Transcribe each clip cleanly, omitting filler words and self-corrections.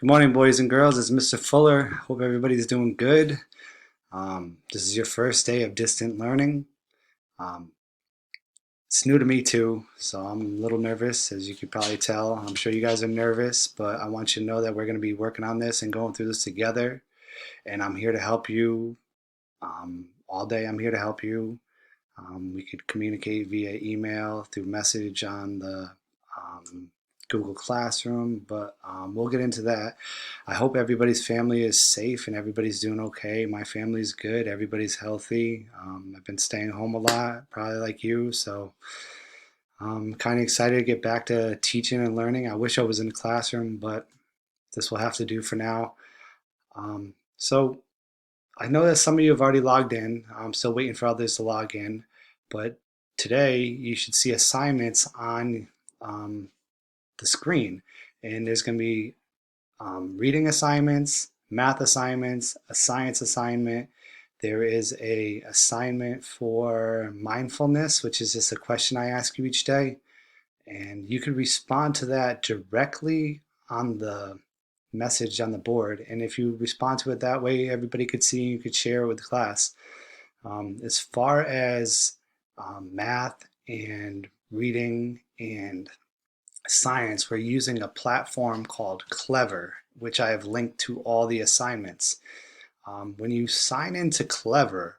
Good morning, boys and girls. It's Mr. Fuller. Hope everybody's doing good. This is your first day of distant learning. Um, it's new to me too, so I'm a little nervous, as you could probably tell. I'm sure you guys are nervous, but I want you to know that we're going to be working on this and going through this together. And I'm here to help you. All day, I'm here to help you. We could communicate via email, through message on the um, Google Classroom, but we'll get into that. I hope everybody's family is safe and everybody's doing okay. My family's good, everybody's healthy. I've been staying home a lot, probably like you, so I'm kind of excited to get back to teaching and learning. I wish I was in the classroom, but this will have to do for now. So I know that some of you have already logged in. I'm still waiting for others to log in, but today you should see assignments on um, the screen, and there's going to be reading assignments, math assignments, a science assignment. There is a assignment for mindfulness, which is just a question I ask you each day, and you can respond to that directly on the message on the board. And if you respond to it that way, everybody could see, you could share it with the class. As far as math and reading and science, we're using a platform called Clever, which I have linked to all the assignments. When you sign into Clever,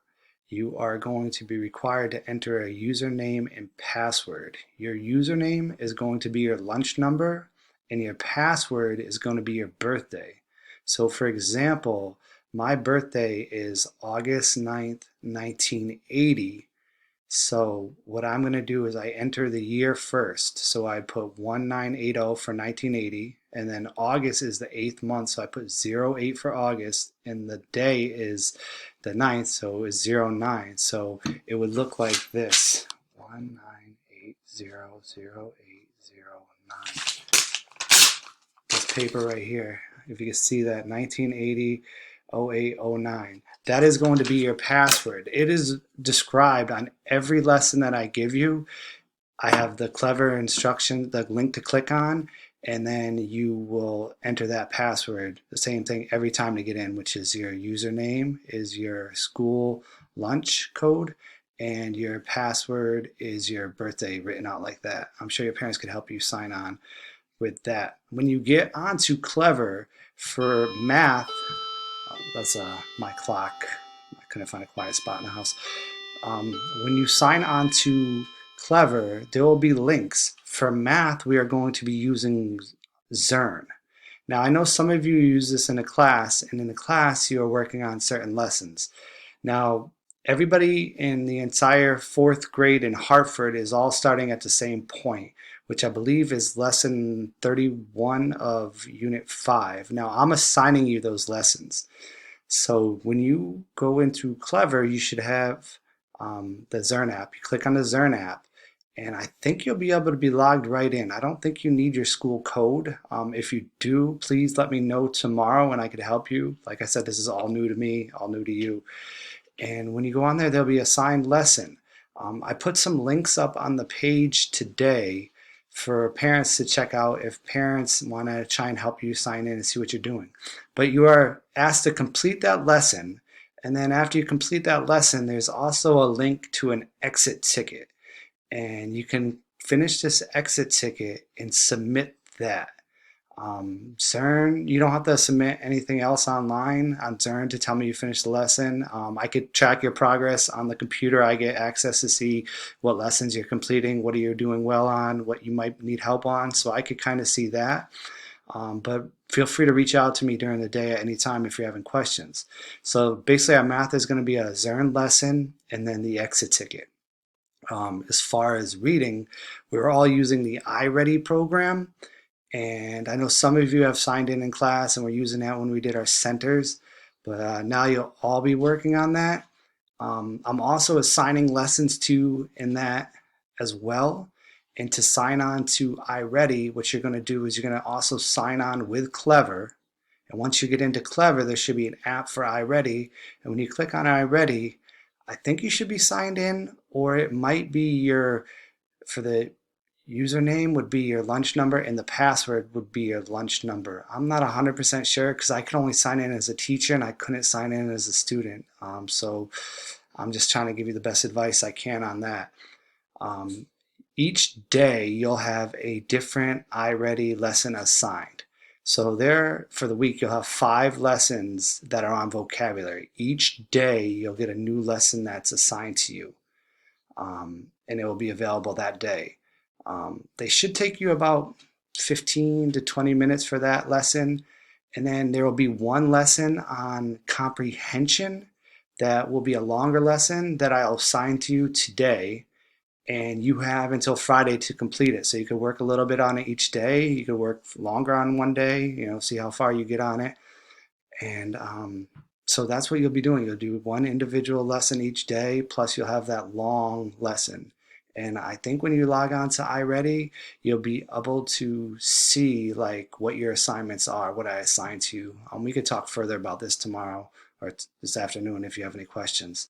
you are going to be required to enter a username and password. Your username is going to be your lunch number, and your password is going to be your birthday. So for example, my birthday is August 9th, 1980. So what I'm going to do is I enter the year first. So I put 1980 for 1980, and then August is the 8th month, so I put 08 for August, and the day is the 9th, so it's 09. So it would look like this: 19800809. This paper right here, if you can see that, 19800809. That is going to be your password. It is described on every lesson that I give you. I have the Clever instruction, the link to click on, and then you will enter that password. The same thing every time to get in, which is your username is your school lunch code, and your password is your birthday written out like that. I'm sure your parents could help you sign on with that. When you get onto Clever for math, that's my clock. I couldn't find a quiet spot in the house. When you sign on to Clever, there will be links. For math, we are going to be using Zearn. Now, I know some of you use this in a class, and in the class, you are working on certain lessons. Now, everybody in the entire fourth grade in Hartford is all starting at the same point, which I believe is lesson 31 of Unit 5. Now, I'm assigning you those lessons. So when you go into Clever, you should have the Zearn app. You click on the Zearn app, and I think you'll be able to be logged right in. I don't think you need your school code. If you do, please let me know tomorrow and I could help you. Like I said, this is all new to me, all new to you. And when you go on there, there'll be a assigned lesson. I put some links up on the page today for parents to check out if parents want to try and help you sign in and see what you're doing. But you are asked to complete that lesson, and then after you complete that lesson, there's also a link to an exit ticket. And you can finish this exit ticket and submit that. Zearn, you don't have to submit anything else online on Zearn to tell me you finished the lesson. I could track your progress on the computer. I get access to see what lessons you're completing, what are you doing well on, what you might need help on. So I could kind of see that. But feel free to reach out to me during the day at any time if you're having questions. So basically, our math is going to be a Zearn lesson and then the exit ticket. As far as reading, we're all using the iReady program. And I know some of you have signed in class and we're using that when we did our centers, but now you'll all be working on that. I'm also assigning lessons to in that as well. And to sign on to iReady, what you're going to do is you're going to also sign on with Clever. And once you get into Clever, there should be an app for iReady. And when you click on iReady, I think you should be signed in, or it might be your for the username would be your lunch number and the password would be your lunch number. I'm not 100% sure because I could only sign in as a teacher and I couldn't sign in as a student. So I'm just trying to give you the best advice I can on that. Um, each day you'll have a different iReady lesson assigned. So there for the week you'll have 5 lessons that are on vocabulary. Each day you'll get a new lesson that's assigned to you, and it will be available that day. They should take you about 15 to 20 minutes for that lesson. And then there will be one lesson on comprehension that will be a longer lesson that I'll assign to you today. And you have until Friday to complete it. So you could work a little bit on it each day. You could work longer on one day, see how far you get on it. And so that's what you'll be doing. You'll do one individual lesson each day, plus you'll have that long lesson. And I think when you log on to iReady, you'll be able to see like what your assignments are, what I assigned to you. We could talk further about this tomorrow or this afternoon if you have any questions.